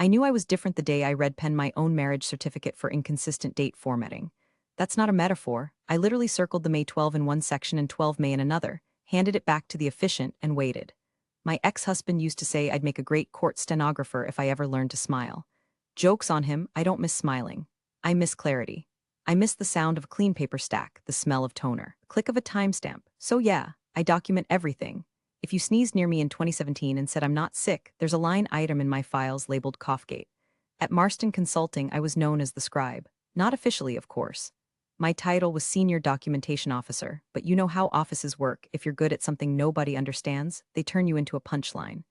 I knew I was different the day I red penned my own marriage certificate for inconsistent date formatting. That's not a metaphor. I literally circled the May 12 in one section and 12 May in another, handed it back to the efficient, and waited. My ex-husband used to say I'd make a great court stenographer if I ever learned to smile. Joke's on him, I don't miss smiling. I miss clarity. I miss the sound of a clean paper stack, the smell of toner, the click of a timestamp. So yeah, I document everything. If you sneezed near me in 2017 and said I'm not sick, there's a line item in my files labeled Coughgate. At Marston Consulting, I was known as the scribe. Not officially, of course. My title was Senior Documentation Officer, but you know how offices work. If you're good at something nobody understands, they turn you into a punchline.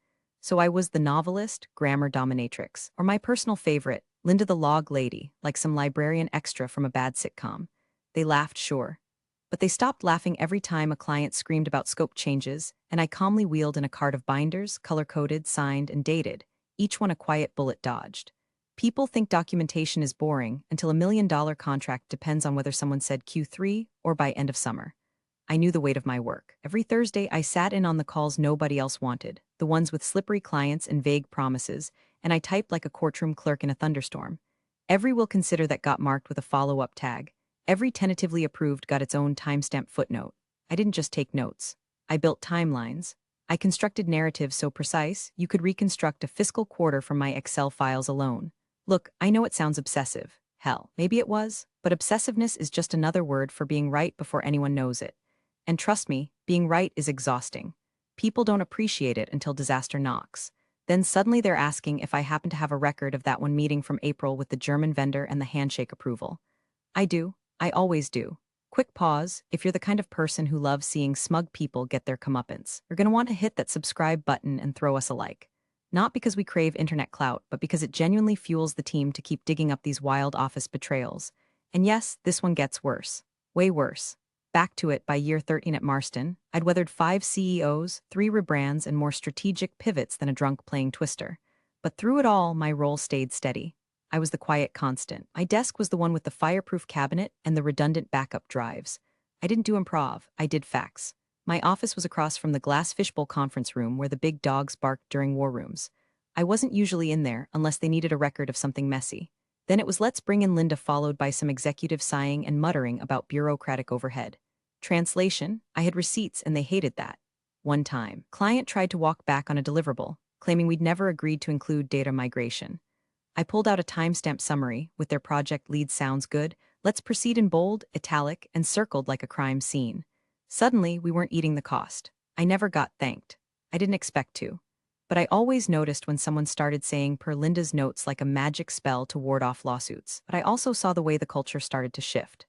So I was the novelist, grammar dominatrix, or my personal favorite, Linda the Log Lady, like some librarian extra from a bad sitcom. They laughed, sure. But they stopped laughing every time a client screamed about scope changes, and I calmly wheeled in a cart of binders, color-coded, signed, and dated, each one a quiet bullet dodged. People think documentation is boring until $1 million contract depends on whether someone said Q3 or by end of summer. I knew the weight of my work. Every Thursday, I sat in on the calls nobody else wanted, the ones with slippery clients and vague promises, and I typed like a courtroom clerk in a thunderstorm. Every will consider that got marked with a follow-up tag. Every tentatively approved got its own timestamp footnote. I didn't just take notes. I built timelines. I constructed narratives so precise, you could reconstruct a fiscal quarter from my Excel files alone. Look, I know it sounds obsessive. Hell, maybe it was, but obsessiveness is just another word for being right before anyone knows it. And trust me, being right is exhausting. People don't appreciate it until disaster knocks. Then suddenly they're asking if I happen to have a record of that one meeting from April with the German vendor and the handshake approval. I do. I always do. Quick pause. If you're the kind of person who loves seeing smug people get their comeuppance, you're going to want to hit that subscribe button and throw us a like. Not because we crave internet clout, but because it genuinely fuels the team to keep digging up these wild office betrayals. And yes, this one gets worse. Way worse. Back to it by year 13 at Marston, I'd weathered 5 CEOs, 3 rebrands, and more strategic pivots than a drunk playing Twister. But through it all, my role stayed steady. I was the quiet constant. My desk was the one with the fireproof cabinet and the redundant backup drives. I didn't do improv, I did facts. My office was across from the glass fishbowl conference room where the big dogs barked during war rooms. I wasn't usually in there unless they needed a record of something messy. Then it was let's bring in Linda, followed by some executive sighing and muttering about bureaucratic overhead. Translation, I had receipts and they hated that. One time, client tried to walk back on a deliverable, claiming we'd never agreed to include data migration. I pulled out a timestamp summary with their project lead sounds good, let's proceed in bold, italic, and circled like a crime scene. Suddenly, we weren't eating the cost. I never got thanked. I didn't expect to. But I always noticed when someone started saying per Linda's notes like a magic spell to ward off lawsuits. But I also saw the way the culture started to shift.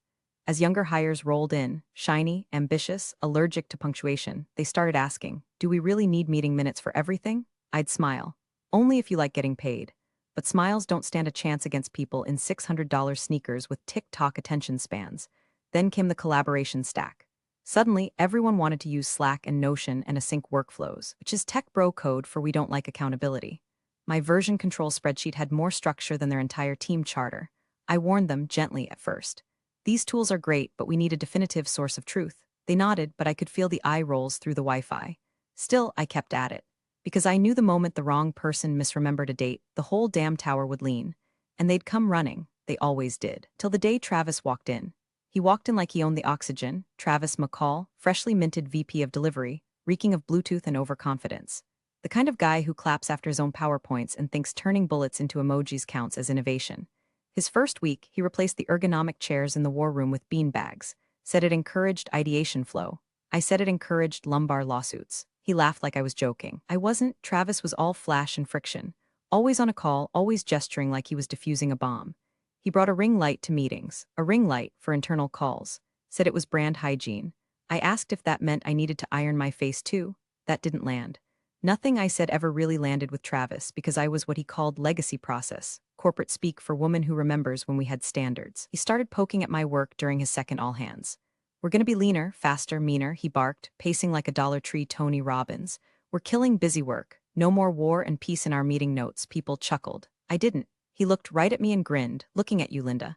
As younger hires rolled in, shiny, ambitious, allergic to punctuation, they started asking, do we really need meeting minutes for everything? I'd smile. Only if you like getting paid. But smiles don't stand a chance against people in $600 sneakers with tick-tock attention spans. Then came the collaboration stack. Suddenly, everyone wanted to use Slack and Notion and async workflows, which is tech bro code for we don't like accountability. My version control spreadsheet had more structure than their entire team charter. I warned them gently at first. These tools are great, but we need a definitive source of truth. They nodded, but I could feel the eye rolls through the Wi-Fi. Still, I kept at it. Because I knew the moment the wrong person misremembered a date, the whole damn tower would lean. And they'd come running. They always did. Till the day Travis walked in. He walked in like he owned the oxygen, Travis McCall, freshly minted VP of Delivery, reeking of Bluetooth and overconfidence. The kind of guy who claps after his own PowerPoints and thinks turning bullets into emojis counts as innovation. His first week, he replaced the ergonomic chairs in the war room with bean bags, said it encouraged ideation flow. I said it encouraged lumbar lawsuits. He laughed like I was joking. I wasn't. Travis was all flash and friction. Always on a call, always gesturing like he was defusing a bomb. He brought a ring light to meetings, a ring light for internal calls, said it was brand hygiene. I asked if that meant I needed to iron my face too. That didn't land. Nothing I said ever really landed with Travis because I was what he called legacy process, corporate speak for woman who remembers when we had standards. He started poking at my work during his second all hands. We're gonna be leaner, faster, meaner, he barked, pacing like a Dollar Tree Tony Robbins. We're killing busy work. No more war and peace in our meeting notes, people chuckled. I didn't. He looked right at me and grinned, looking at you, Linda.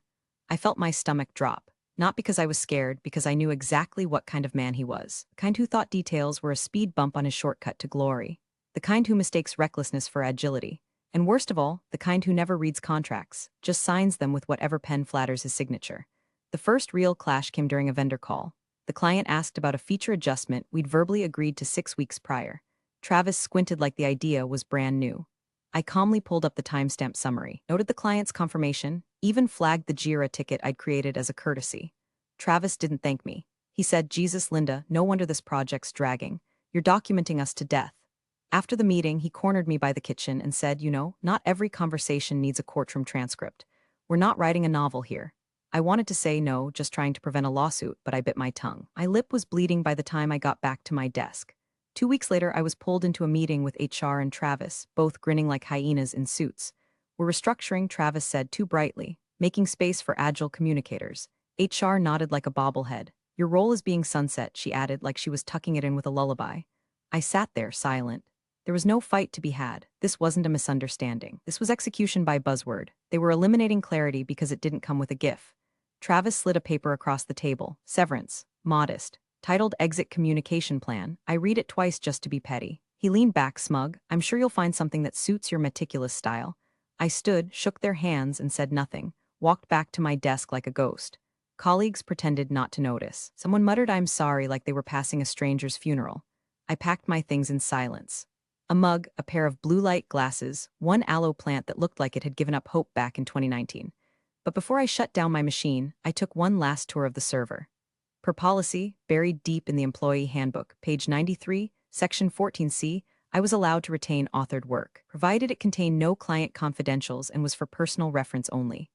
I felt my stomach drop. Not because I was scared, because I knew exactly what kind of man he was. The kind who thought details were a speed bump on his shortcut to glory. The kind who mistakes recklessness for agility. And worst of all, the kind who never reads contracts, just signs them with whatever pen flatters his signature. The first real clash came during a vendor call. The client asked about a feature adjustment we'd verbally agreed to 6 weeks prior. Travis squinted like the idea was brand new. I calmly pulled up the timestamp summary, noted the client's confirmation, even flagged the JIRA ticket I'd created as a courtesy. Travis didn't thank me. He said, "Jesus, Linda, no wonder this project's dragging. You're documenting us to death." After the meeting, he cornered me by the kitchen and said, not every conversation needs a courtroom transcript. We're not writing a novel here. I wanted to say no, just trying to prevent a lawsuit, but I bit my tongue. My lip was bleeding by the time I got back to my desk. 2 weeks later, I was pulled into a meeting with HR and Travis, both grinning like hyenas in suits. "We're restructuring," Travis said too brightly, "making space for agile communicators." HR nodded like a bobblehead. "Your role is being sunset," she added like she was tucking it in with a lullaby. I sat there, silent. There was no fight to be had. This wasn't a misunderstanding. This was execution by buzzword. They were eliminating clarity because it didn't come with a GIF. Travis slid a paper across the table. "Severance. Modest. Titled Exit Communication Plan." I read it twice just to be petty. He leaned back, smug. "I'm sure you'll find something that suits your meticulous style." I stood, shook their hands, and said nothing. Walked back to my desk like a ghost. Colleagues pretended not to notice. Someone muttered "I'm sorry" like they were passing a stranger's funeral. I packed my things in silence. A mug, a pair of blue light glasses, one aloe plant that looked like it had given up hope back in 2019. But before I shut down my machine, I took one last tour of the server. Per policy, buried deep in the employee handbook, page 93, section 14C, I was allowed to retain authored work, provided it contained no client confidentials and was for personal reference only.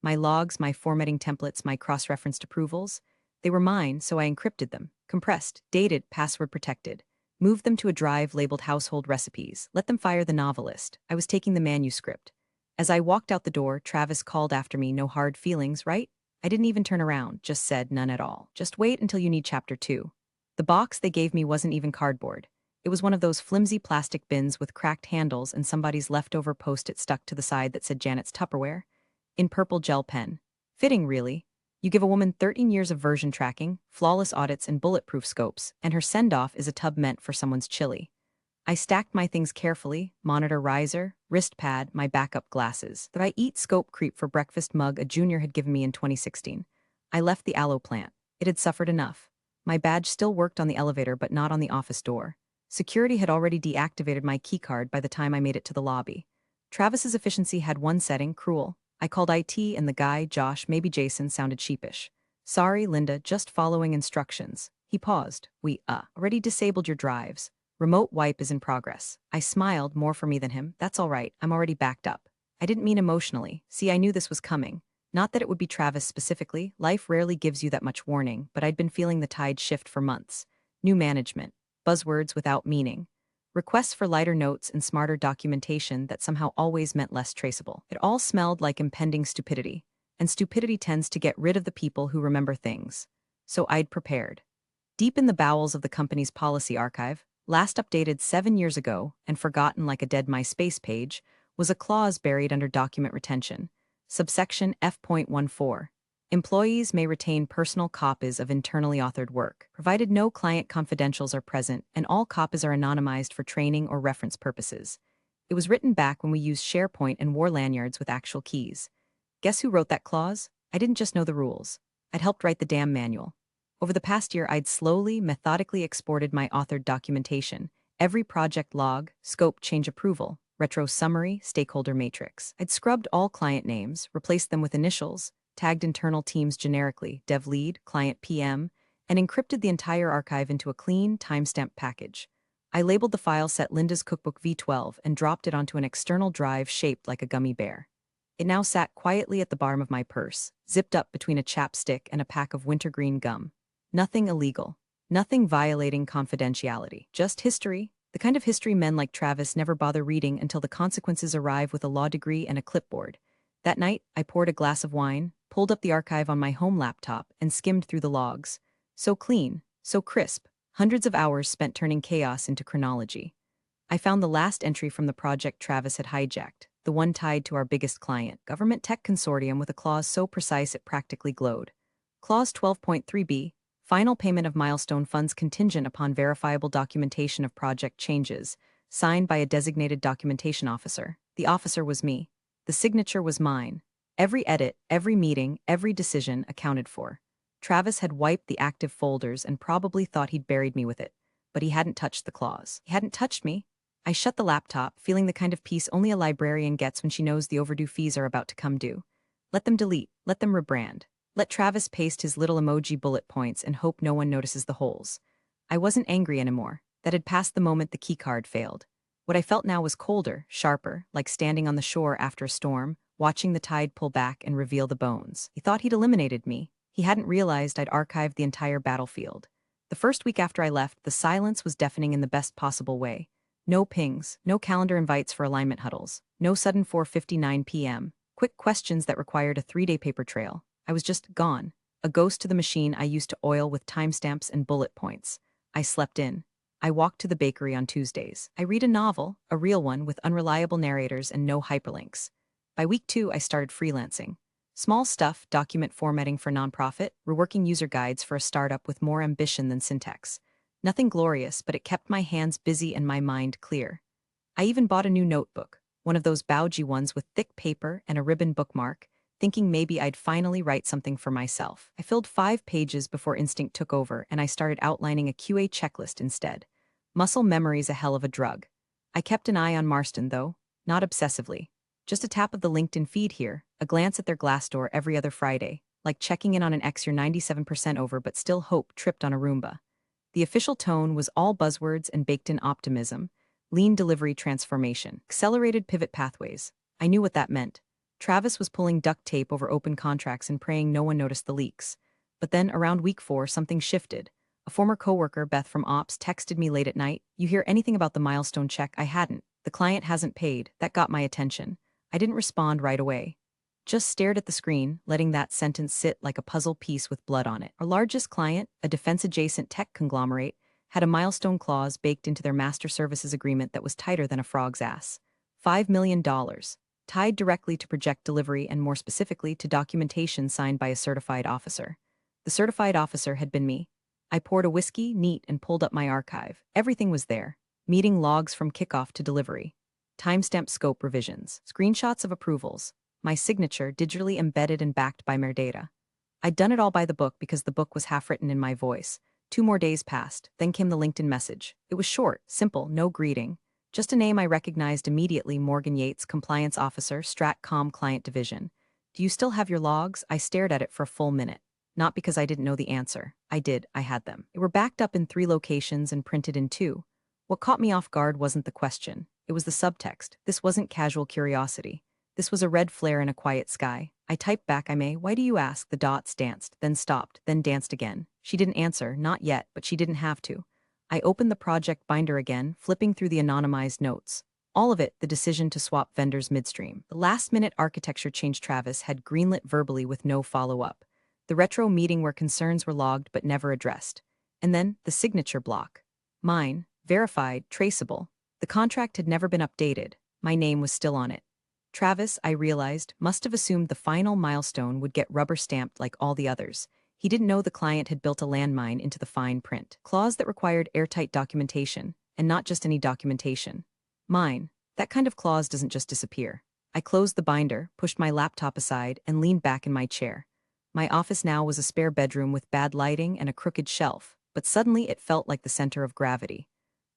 My logs, my formatting templates, my cross-referenced approvals, they were mine, so I encrypted them, compressed, dated, password protected. Moved them to a drive labeled Household Recipes. Let them fire the novelist. I was taking the manuscript. As I walked out the door, Travis called after me, "No hard feelings, right?" I didn't even turn around, just said, "None at all. Just wait until you need chapter 2. The box they gave me wasn't even cardboard. It was one of those flimsy plastic bins with cracked handles and somebody's leftover post-it stuck to the side that said Janet's Tupperware. In purple gel pen. Fitting, really. You give a woman 13 years of version tracking, flawless audits, and bulletproof scopes, and her send-off is a tub meant for someone's chili. I stacked my things carefully, monitor riser, wrist pad, my backup glasses. That I eat scope creep for breakfast mug a junior had given me in 2016. I left the aloe plant. It had suffered enough. My badge still worked on the elevator but not on the office door. Security had already deactivated my keycard by the time I made it to the lobby. Travis's efficiency had one setting, cruel. I called IT and the guy, Josh, maybe Jason, sounded sheepish. "Sorry, Linda, just following instructions." He paused. "We, already disabled your drives. Remote wipe is in progress." I smiled, more for me than him. "That's all right, I'm already backed up." I didn't mean emotionally. See, I knew this was coming. Not that it would be Travis specifically. Life rarely gives you that much warning, but I'd been feeling the tide shift for months. New management. Buzzwords without meaning. Requests for lighter notes and smarter documentation that somehow always meant less traceable. It all smelled like impending stupidity, and stupidity tends to get rid of the people who remember things. So I'd prepared. Deep in the bowels of the company's policy archive, last updated 7 years ago and forgotten like a dead MySpace page, was a clause buried under document retention. Subsection F.14. Employees may retain personal copies of internally authored work, provided no client confidentials are present and all copies are anonymized for training or reference purposes. It was written back when we used SharePoint and wore lanyards with actual keys. Guess who wrote that clause? I didn't just know the rules. I'd helped write the damn manual. Over the past year, I'd slowly, methodically exported my authored documentation, every project log, scope change approval, retro summary, stakeholder matrix. I'd scrubbed all client names, replaced them with initials, tagged internal teams generically, dev lead, client PM, and encrypted the entire archive into a clean, timestamp package. I labeled the file set Linda's Cookbook V12 and dropped it onto an external drive shaped like a gummy bear. It now sat quietly at the bottom of my purse, zipped up between a chapstick and a pack of wintergreen gum. Nothing illegal. Nothing violating confidentiality. Just history. The kind of history men like Travis never bother reading until the consequences arrive with a law degree and a clipboard. That night, I poured a glass of wine, pulled up the archive on my home laptop, and skimmed through the logs. So clean, so crisp, hundreds of hours spent turning chaos into chronology. I found the last entry from the project Travis had hijacked, the one tied to our biggest client, Government Tech Consortium, with a clause so precise it practically glowed. Clause 12.3b, final payment of milestone funds contingent upon verifiable documentation of project changes, signed by a designated documentation officer. The officer was me. The signature was mine. Every edit, every meeting, every decision accounted for. Travis had wiped the active folders and probably thought he'd buried me with it, but he hadn't touched the claws. He hadn't touched me. I shut the laptop, feeling the kind of peace only a librarian gets when she knows the overdue fees are about to come due. Let them delete, let them rebrand. Let Travis paste his little emoji bullet points and hope no one notices the holes. I wasn't angry anymore. That had passed the moment the keycard failed. What I felt now was colder, sharper, like standing on the shore after a storm, watching the tide pull back and reveal the bones. He thought he'd eliminated me. He hadn't realized I'd archived the entire battlefield. The first week after I left, the silence was deafening in the best possible way. No pings, no calendar invites for alignment huddles, no sudden 4:59 p.m., quick questions that required a 3-day paper trail. I was just gone, a ghost to the machine I used to oil with timestamps and bullet points. I slept in. I walked to the bakery on Tuesdays. I read a novel, a real one with unreliable narrators and no hyperlinks. By week 2, I started freelancing. Small stuff, document formatting for nonprofit, reworking user guides for a startup with more ambition than syntax. Nothing glorious, but it kept my hands busy and my mind clear. I even bought a new notebook, one of those bougie ones with thick paper and a ribbon bookmark, thinking maybe I'd finally write something for myself. I filled 5 pages before instinct took over and I started outlining a QA checklist instead. Muscle memory's a hell of a drug. I kept an eye on Marston, though, not obsessively. Just a tap of the LinkedIn feed here, a glance at their Glassdoor every other Friday, like checking in on an ex you're 97% over but still hope tripped on a Roomba. The official tone was all buzzwords and baked-in optimism, lean delivery transformation, accelerated pivot pathways. I knew what that meant. Travis was pulling duct tape over open contracts and praying no one noticed the leaks. But then, around week 4, something shifted. A former coworker, Beth from Ops, texted me late at night. "You hear anything about the milestone check?" I hadn't. "The client hasn't paid." That got my attention. I didn't respond right away. Just stared at the screen, letting that sentence sit like a puzzle piece with blood on it. Our largest client, a defense-adjacent tech conglomerate, had a milestone clause baked into their master services agreement that was tighter than a frog's ass. $5 million, tied directly to project delivery and more specifically to documentation signed by a certified officer. The certified officer had been me. I poured a whiskey, neat, and pulled up my archive. Everything was there. Meeting logs from kickoff to delivery. Timestamp scope revisions. Screenshots of approvals. My signature digitally embedded and backed by Merdata. I'd done it all by the book because the book was half written in my voice. 2 more days passed, then came the LinkedIn message. It was short, simple, no greeting. Just a name I recognized immediately: Morgan Yates, Compliance Officer, Stratcom Client Division. "Do you still have your logs?" I stared at it for a full minute. Not because I didn't know the answer. I did, I had them. They were backed up in 3 locations and printed in 2. What caught me off guard wasn't the question. It was the subtext. This wasn't casual curiosity. This was a red flare in a quiet sky. I typed back, "Why do you ask?" The dots danced, then stopped, then danced again. She didn't answer, not yet, but she didn't have to. I opened the project binder again, flipping through the anonymized notes. All of it, the decision to swap vendors midstream. The last-minute architecture change Travis had greenlit verbally with no follow-up. The retro meeting where concerns were logged but never addressed. And then, the signature block. Mine, verified, traceable. The contract had never been updated. My name was still on it. Travis, I realized, must have assumed the final milestone would get rubber-stamped like all the others. He didn't know the client had built a landmine into the fine print. Clause that required airtight documentation, and not just any documentation. Mine. That kind of clause doesn't just disappear. I closed the binder, pushed my laptop aside, and leaned back in my chair. My office now was a spare bedroom with bad lighting and a crooked shelf, but suddenly it felt like the center of gravity.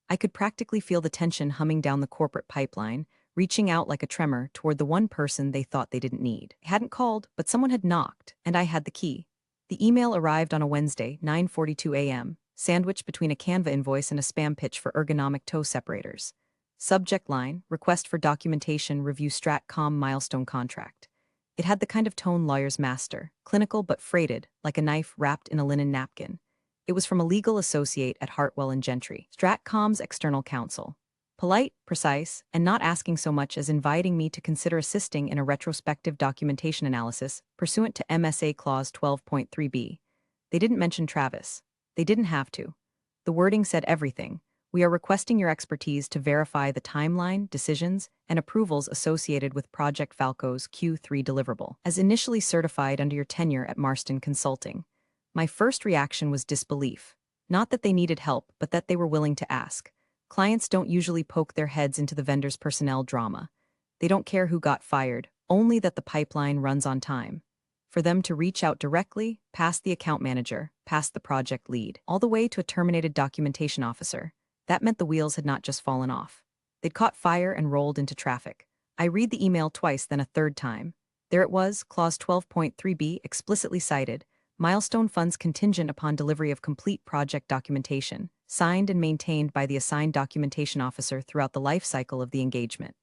I could practically feel the tension humming down the corporate pipeline, reaching out like a tremor toward the one person they thought they didn't need. I hadn't called, but someone had knocked, and I had the key. The email arrived on a Wednesday, 9:42 a.m., sandwiched between a Canva invoice and a spam pitch for ergonomic toe separators. Subject line: request for documentation, review Stratcom milestone contract. It had the kind of tone lawyers master, clinical but freighted, like a knife wrapped in a linen napkin. It was from a legal associate at Hartwell and Gentry, Stratcom's external counsel. Polite, precise, and not asking so much as inviting me to consider assisting in a retrospective documentation analysis pursuant to MSA Clause 12.3b. They didn't mention Travis. They didn't have to. The wording said everything. "We are requesting your expertise to verify the timeline, decisions, and approvals associated with Project Falco's Q3 deliverable, as initially certified under your tenure at Marston Consulting." My first reaction was disbelief. Not that they needed help, but that they were willing to ask. Clients don't usually poke their heads into the vendor's personnel drama. They don't care who got fired, only that the pipeline runs on time. For them to reach out directly, past the account manager, past the project lead, all the way to a terminated documentation officer, that meant the wheels had not just fallen off. They'd caught fire and rolled into traffic. I read the email twice, then a third time. There it was, clause 12.3b explicitly cited, milestone funds contingent upon delivery of complete project documentation, signed and maintained by the assigned documentation officer throughout the life cycle of the engagement.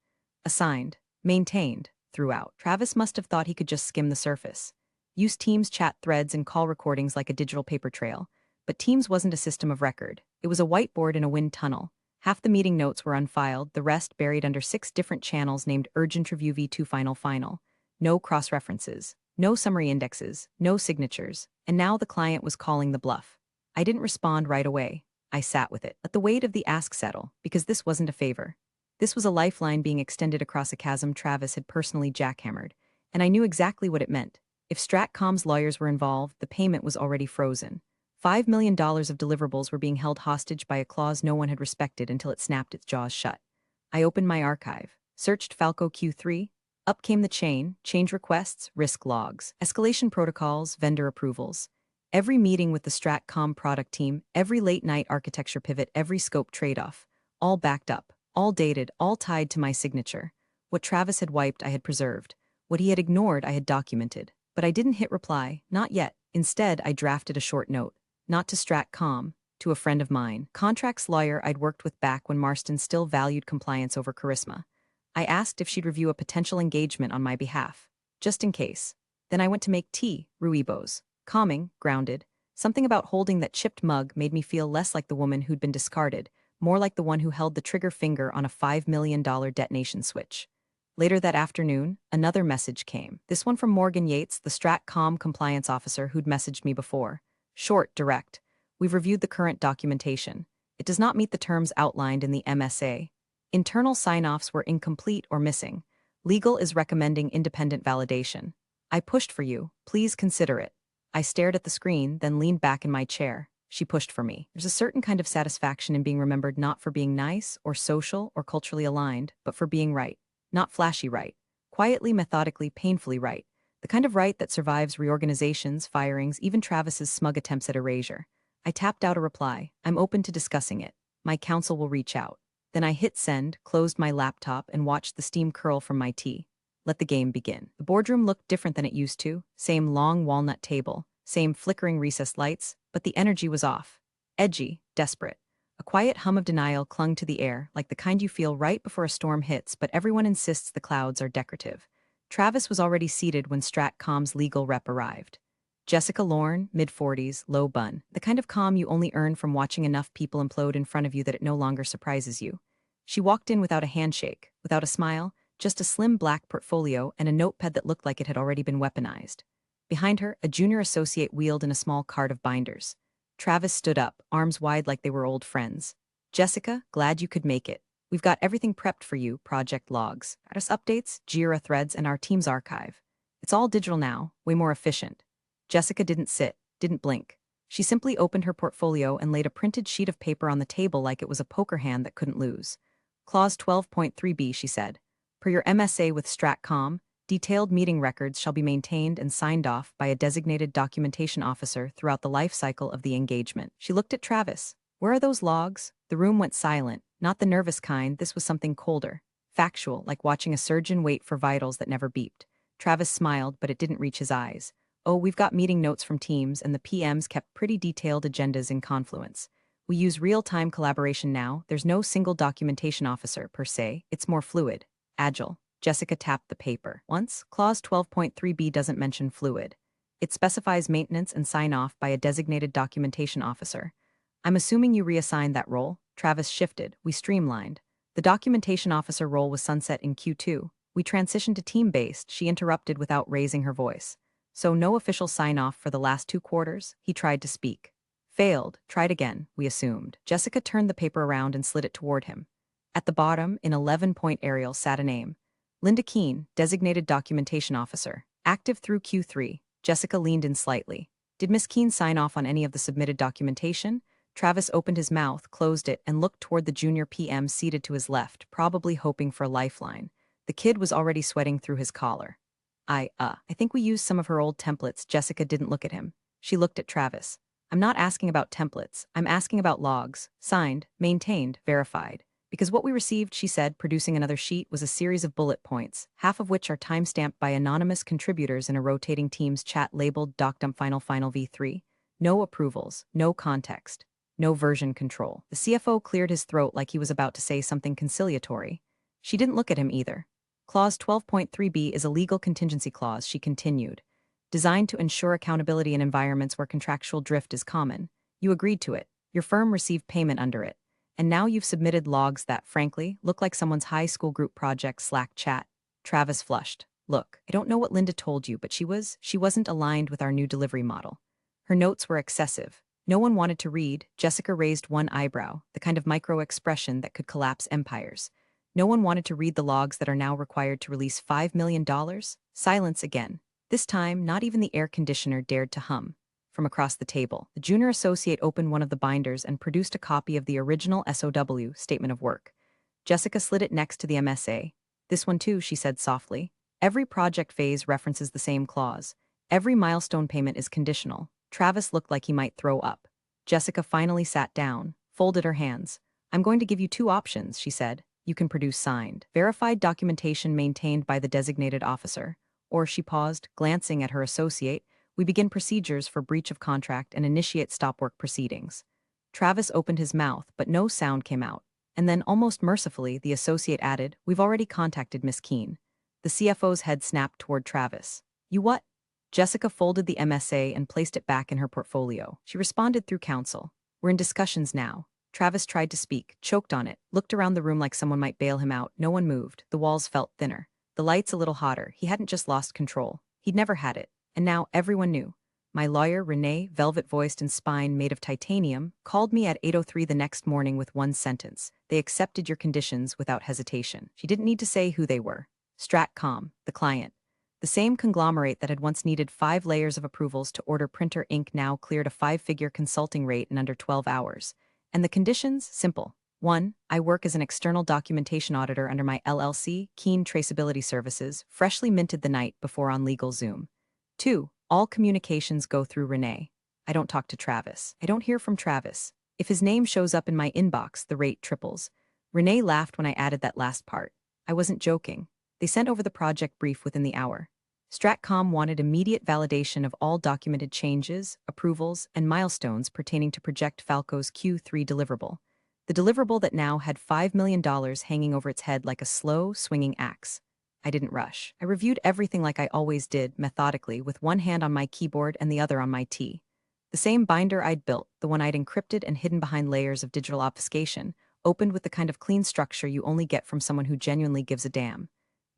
Assigned, maintained, throughout. Travis must have thought he could just skim the surface. Use Teams chat threads and call recordings like a digital paper trail. But Teams wasn't a system of record. It was a whiteboard in a wind tunnel. Half the meeting notes were unfiled, the rest buried under 6 different channels named Urgent Review V2 Final. No cross-references, no summary indexes, no signatures, and now the client was calling the bluff. I didn't respond right away. I sat with it. Let the weight of the ask settle, because this wasn't a favor. This was a lifeline being extended across a chasm Travis had personally jackhammered, and I knew exactly what it meant. If Stratcom's lawyers were involved, the payment was already frozen. $5 million of deliverables were being held hostage by a clause no one had respected until it snapped its jaws shut. I opened my archive, searched Falco Q3. Up came the chain: change requests, risk logs, escalation protocols, vendor approvals. Every meeting with the Stratcom product team, every late-night architecture pivot, every scope trade-off, all backed up, all dated, all tied to my signature. What Travis had wiped, I had preserved. What he had ignored, I had documented. But I didn't hit reply, not yet. Instead, I drafted a short note. Not to Stratcom, to a friend of mine, contracts lawyer I'd worked with back when Marston still valued compliance over charisma. I asked if she'd review a potential engagement on my behalf, just in case. Then I went to make tea, Ruibos. Calming, grounded. Something about holding that chipped mug made me feel less like the woman who'd been discarded, more like the one who held the trigger finger on a $5 million detonation switch. Later that afternoon, another message came. This one from Morgan Yates, the Stratcom compliance officer who'd messaged me before. Short, direct. We've reviewed the current documentation. It does not meet the terms outlined in the MSA. Internal sign-offs were incomplete or missing. Legal is recommending independent validation. I pushed for you. Please consider it. I stared at the screen, then leaned back in my chair. She pushed for me. There's a certain kind of satisfaction in being remembered not for being nice or social or culturally aligned, but for being right. Not flashy right. Quietly, methodically, painfully right. The kind of right that survives reorganizations, firings, even Travis's smug attempts at erasure. I tapped out a reply. I'm open to discussing it. My counsel will reach out. Then I hit send, closed my laptop, and watched the steam curl from my tea. Let the game begin. The boardroom looked different than it used to. Same long walnut table, same flickering recessed lights, but the energy was off. Edgy, desperate. A quiet hum of denial clung to the air, like the kind you feel right before a storm hits, but everyone insists the clouds are decorative. Travis was already seated when Stratcom's legal rep arrived. Jessica Lorne, mid-40s, low bun. The kind of calm you only earn from watching enough people implode in front of you that it no longer surprises you. She walked in without a handshake, without a smile, just a slim black portfolio and a notepad that looked like it had already been weaponized. Behind her, a junior associate wheeled in a small cart of binders. Travis stood up, arms wide like they were old friends. Jessica, glad you could make it. We've got everything prepped for you, project logs, status updates, Jira threads, and our team's archive. It's all digital now, way more efficient. Jessica didn't sit, didn't blink. She simply opened her portfolio and laid a printed sheet of paper on the table like it was a poker hand that couldn't lose. Clause 12.3b, she said. Per your MSA with Stratcom, detailed meeting records shall be maintained and signed off by a designated documentation officer throughout the life cycle of the engagement. She looked at Travis. Where are those logs? The room went silent. Not the nervous kind, this was something colder. Factual, like watching a surgeon wait for vitals that never beeped. Travis smiled, but it didn't reach his eyes. Oh, we've got meeting notes from teams, and the PMs kept pretty detailed agendas in Confluence. We use real-time collaboration now. There's no single documentation officer, per se. It's more fluid. Agile. Jessica tapped the paper. Once, Clause 12.3b doesn't mention fluid. It specifies maintenance and sign-off by a designated documentation officer. I'm assuming you reassigned that role. Travis shifted. We streamlined. The documentation officer role was sunset in Q2. We transitioned to team-based. She interrupted without raising her voice. So no official sign-off for the last 2 quarters? He tried to speak. Failed. Tried again, we assumed. Jessica turned the paper around and slid it toward him. At the bottom, in 11-point Arial, sat a name. Linda Keene, Designated Documentation Officer. Active through Q3. Jessica leaned in slightly. Did Miss Keene sign off on any of the submitted documentation? Travis opened his mouth, closed it, and looked toward the junior PM seated to his left, probably hoping for a lifeline. The kid was already sweating through his collar. I think we used some of her old templates. Jessica didn't look at him. She looked at Travis. I'm not asking about templates. I'm asking about logs. Signed, maintained, verified. Because what we received, she said, producing another sheet, was a series of bullet points, half of which are timestamped by anonymous contributors in a rotating Teams chat labeled DocDump Final V3. No approvals, no context, no version control. The CFO cleared his throat like he was about to say something conciliatory. She didn't look at him either. Clause 12.3b is a legal contingency clause, she continued, designed to ensure accountability in environments where contractual drift is common. You agreed to it. Your firm received payment under it. And now you've submitted logs that, frankly, look like someone's high school group project Slack chat. Travis flushed. Look, I don't know what Linda told you, but she wasn't aligned with our new delivery model. Her notes were excessive. No one wanted to read. Jessica raised one eyebrow, the kind of micro-expression that could collapse empires. No one wanted to read the logs that are now required to release $5 million? Silence again. This time, not even the air conditioner dared to hum. From across the table, the junior associate opened one of the binders and produced a copy of the original SOW, Statement of Work. Jessica slid it next to the MSA. This one too, she said softly. Every project phase references the same clause. Every milestone payment is conditional. Travis looked like he might throw up. Jessica finally sat down, folded her hands. I'm going to give you two options, she said. You can produce signed, verified documentation maintained by the designated officer. Or, she paused, glancing at her associate, we begin procedures for breach of contract and initiate stop work proceedings. Travis opened his mouth, but no sound came out. And then, almost mercifully, the associate added, we've already contacted Miss Keene. The CFO's head snapped toward Travis. You what? Jessica folded the MSA and placed it back in her portfolio. She responded through counsel. We're in discussions now. Travis tried to speak, choked on it, looked around the room like someone might bail him out. No one moved. The walls felt thinner. The lights a little hotter. He hadn't just lost control. He'd never had it. And now everyone knew. My lawyer, Renee, velvet-voiced and spine made of titanium, called me at 8:03 the next morning with one sentence. They accepted your conditions without hesitation. She didn't need to say who they were. Stratcom, the client. The same conglomerate that had once needed 5 layers of approvals to order printer ink now cleared a 5-figure consulting rate in under 12 hours. And the conditions? Simple. 1. I work as an external documentation auditor under my LLC, Keen Traceability Services, freshly minted the night before on LegalZoom. 2. All communications go through Renee. I don't talk to Travis. I don't hear from Travis. If his name shows up in my inbox, the rate triples. Renee laughed when I added that last part. I wasn't joking. They sent over the project brief within the hour. Stratcom wanted immediate validation of all documented changes, approvals, and milestones pertaining to Project Falco's Q3 deliverable. The deliverable that now had $5 million hanging over its head like a slow, swinging axe. I didn't rush. I reviewed everything like I always did, methodically, with one hand on my keyboard and the other on my T. The same binder I'd built, the one I'd encrypted and hidden behind layers of digital obfuscation, opened with the kind of clean structure you only get from someone who genuinely gives a damn.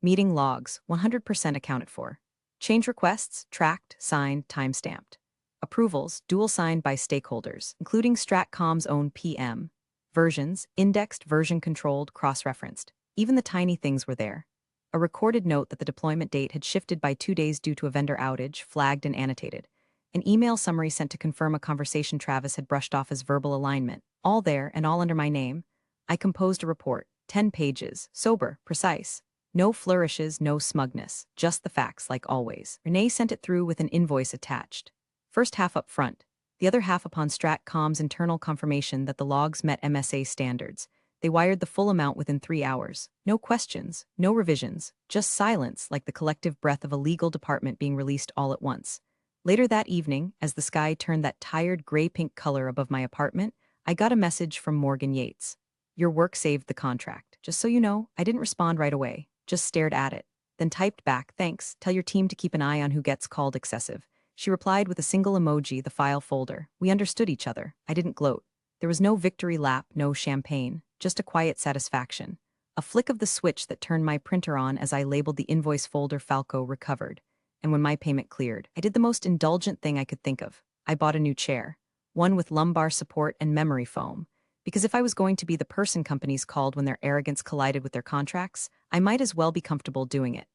Meeting logs, 100% accounted for. Change requests, tracked, signed, time-stamped. Approvals, dual-signed by stakeholders, including Stratcom's own PM. Versions, indexed, version-controlled, cross-referenced. Even the tiny things were there. A recorded note that the deployment date had shifted by 2 days due to a vendor outage, flagged and annotated. An email summary sent to confirm a conversation Travis had brushed off as verbal alignment. All there, and all under my name. I composed a report, 10 pages, sober, precise. No flourishes, no smugness, just the facts like always. Renee sent it through with an invoice attached. First half up front, the other half upon Stratcom's internal confirmation that the logs met MSA standards. They wired the full amount within 3 hours. No questions, no revisions, just silence like the collective breath of a legal department being released all at once. Later that evening, as the sky turned that tired gray-pink color above my apartment, I got a message from Morgan Yates. Your work saved the contract. Just so you know, I didn't respond right away. Just stared at it. Then typed back, thanks, tell your team to keep an eye on who gets called excessive. She replied with a single emoji, the file folder. We understood each other. I didn't gloat. There was no victory lap, no champagne, just a quiet satisfaction. A flick of the switch that turned my printer on as I labeled the invoice folder Falco recovered. And when my payment cleared, I did the most indulgent thing I could think of. I bought a new chair. One with lumbar support and memory foam. Because if I was going to be the person companies called when their arrogance collided with their contracts, I might as well be comfortable doing it.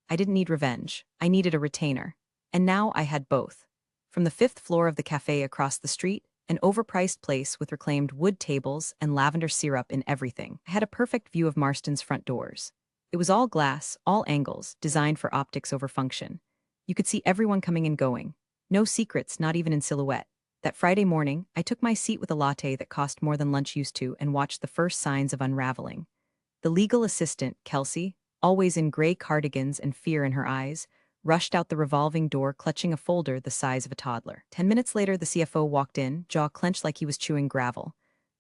I didn't need revenge. I needed a retainer. And now I had both. From the 5th floor of the cafe across the street, an overpriced place with reclaimed wood tables and lavender syrup in everything, I had a perfect view of Marston's front doors. It was all glass, all angles, designed for optics over function. You could see everyone coming and going. No secrets, not even in silhouette. That Friday morning, I took my seat with a latte that cost more than lunch used to and watched the first signs of unraveling. The legal assistant, Kelsey, always in gray cardigans and fear in her eyes, rushed out the revolving door clutching a folder the size of a toddler. 10 minutes later, the CFO walked in, jaw clenched like he was chewing gravel.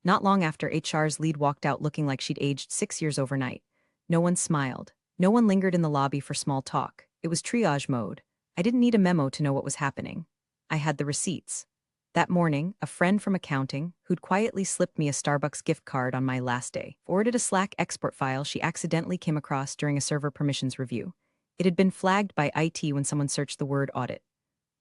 Not long after, HR's lead walked out looking like she'd aged 6 years overnight. No one smiled. No one lingered in the lobby for small talk. It was triage mode. I didn't need a memo to know what was happening. I had the receipts. That morning, a friend from accounting, who'd quietly slipped me a Starbucks gift card on my last day, forwarded a Slack export file she accidentally came across during a server permissions review. It had been flagged by IT when someone searched the word audit.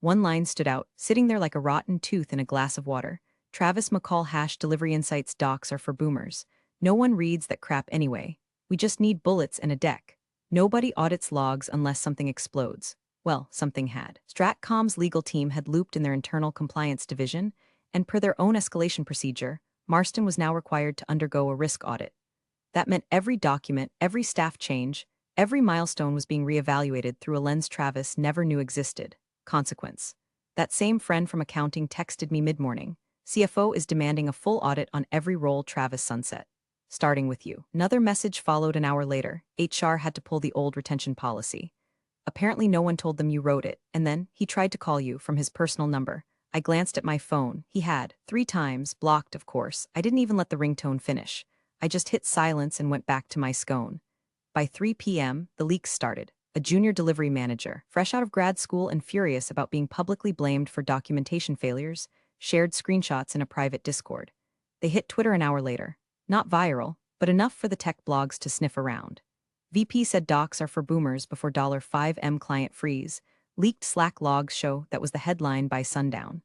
One line stood out, sitting there like a rotten tooth in a glass of water. Travis McCall # delivery insights docs are for boomers. No one reads that crap anyway. We just need bullets and a deck. Nobody audits logs unless something explodes. Well, something had. Stratcom's legal team had looped in their internal compliance division, and per their own escalation procedure, Marston was now required to undergo a risk audit. That meant every document, every staff change, every milestone was being reevaluated through a lens Travis never knew existed. Consequence. That same friend from accounting texted me mid-morning. CFO is demanding a full audit on every role Travis sunset. Starting with you. Another message followed an hour later. HR had to pull the old retention policy. Apparently no one told them you wrote it, and then he tried to call you from his personal number. I glanced at my phone. He had, 3 times, blocked of course. I didn't even let the ringtone finish. I just hit silence and went back to my scone. By 3 p.m., the leaks started. A junior delivery manager, fresh out of grad school and furious about being publicly blamed for documentation failures, shared screenshots in a private Discord. They hit Twitter an hour later. Not viral, but enough for the tech blogs to sniff around. VP said docs are for boomers before $5M client freeze. Leaked Slack logs show that was the headline by sundown.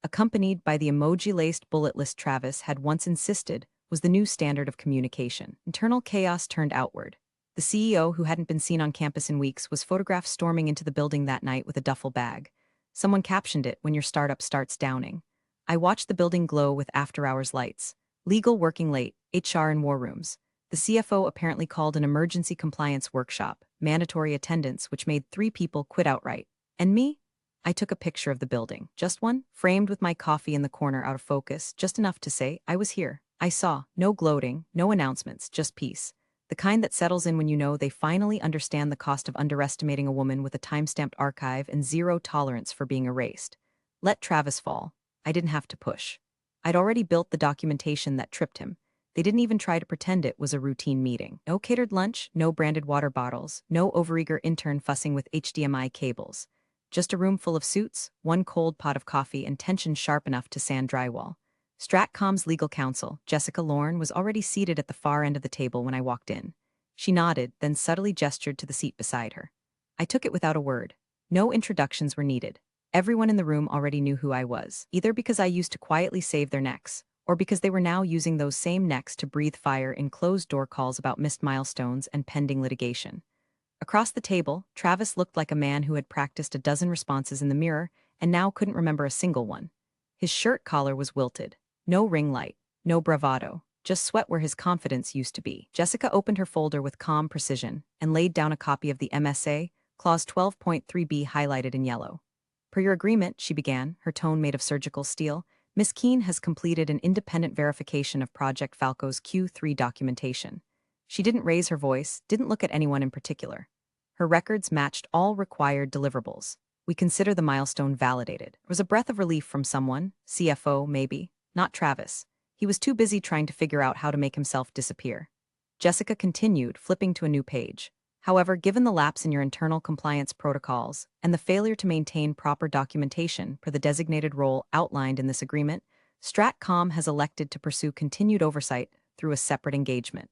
Accompanied by the emoji-laced bullet list Travis had once insisted was the new standard of communication. Internal chaos turned outward. The CEO, who hadn't been seen on campus in weeks, was photographed storming into the building that night with a duffel bag. Someone captioned it, "When your startup starts downing." I watched the building glow with after-hours lights. Legal working late, HR in war rooms. The CFO apparently called an emergency compliance workshop, mandatory attendance, which made 3 people quit outright. And me? I took a picture of the building. Just one, framed with my coffee in the corner out of focus, just enough to say, I was here. I saw. No gloating, no announcements, just peace. The kind that settles in when you know they finally understand the cost of underestimating a woman with a time-stamped archive and zero tolerance for being erased. Let Travis fall. I didn't have to push. I'd already built the documentation that tripped him. They didn't even try to pretend it was a routine meeting. No catered lunch, no branded water bottles, no overeager intern fussing with HDMI cables. Just a room full of suits, 1 cold pot of coffee, and tension sharp enough to sand drywall. Stratcom's legal counsel, Jessica Lorne, was already seated at the far end of the table when I walked in. She nodded, then subtly gestured to the seat beside her. I took it without a word. No introductions were needed. Everyone in the room already knew who I was, either because I used to quietly save their necks, or because they were now using those same necks to breathe fire in closed-door calls about missed milestones and pending litigation. Across the table, Travis looked like a man who had practiced a dozen responses in the mirror and now couldn't remember a single one. His shirt collar was wilted. No ring light, no bravado, just sweat where his confidence used to be. Jessica opened her folder with calm precision and laid down a copy of the MSA, Clause 12.3b highlighted in yellow. Per your agreement, she began, her tone made of surgical steel, Ms. Keene has completed an independent verification of Project Falco's Q3 documentation. She didn't raise her voice, didn't look at anyone in particular. Her records matched all required deliverables. We consider the milestone validated. It was a breath of relief from someone, CFO maybe, not Travis. He was too busy trying to figure out how to make himself disappear. Jessica continued, flipping to a new page. However, given the lapse in your internal compliance protocols and the failure to maintain proper documentation per the designated role outlined in this agreement, Stratcom has elected to pursue continued oversight through a separate engagement.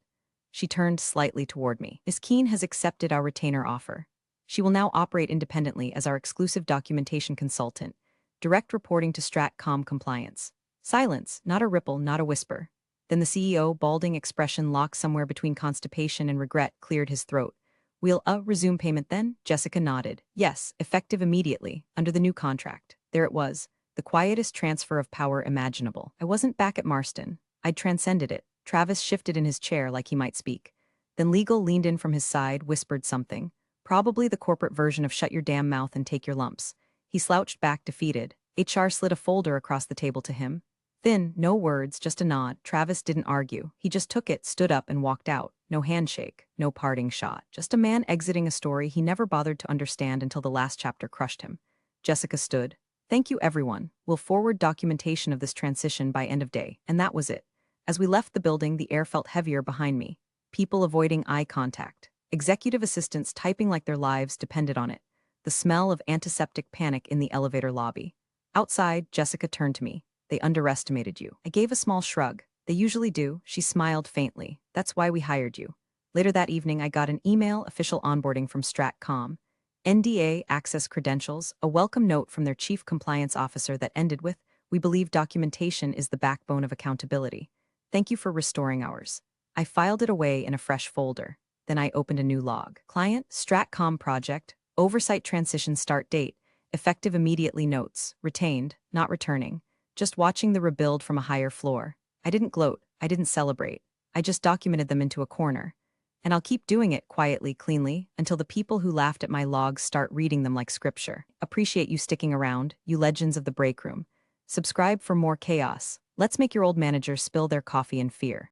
She turned slightly toward me. Ms. Keene has accepted our retainer offer. She will now operate independently as our exclusive documentation consultant, direct reporting to Stratcom compliance. Silence, not a ripple, not a whisper. Then the CEO, balding expression locked somewhere between constipation and regret, cleared his throat. We'll resume payment then? Jessica nodded. Yes, effective immediately, under the new contract. There it was, the quietest transfer of power imaginable. I wasn't back at Marston. I'd transcended it. Travis shifted in his chair like he might speak. Then Legal leaned in from his side, whispered something. Probably the corporate version of shut your damn mouth and take your lumps. He slouched back, defeated. HR slid a folder across the table to him. Thin, no words, just a nod. Travis didn't argue. He just took it, stood up, and walked out. No handshake, no parting shot. Just a man exiting a story he never bothered to understand until the last chapter crushed him. Jessica stood. Thank you, everyone. We'll forward documentation of this transition by end of day. And that was it. As we left the building, the air felt heavier behind me. People avoiding eye contact. Executive assistants typing like their lives depended on it. The smell of antiseptic panic in the elevator lobby. Outside, Jessica turned to me. They underestimated you. I gave a small shrug. They usually do. She smiled faintly. That's why we hired you. Later that evening, I got an email official onboarding from Stratcom. NDA access credentials, a welcome note from their chief compliance officer that ended with, we believe documentation is the backbone of accountability. Thank you for restoring ours. I filed it away in a fresh folder. Then I opened a new log. Client, Stratcom project, oversight transition start date, effective immediately notes, retained, not returning. Just watching the rebuild from a higher floor. I didn't gloat, I didn't celebrate. I just documented them into a corner. And I'll keep doing it quietly, cleanly, until the people who laughed at my logs start reading them like scripture. Appreciate you sticking around, you legends of the break room. Subscribe for more chaos. Let's make your old managers spill their coffee in fear.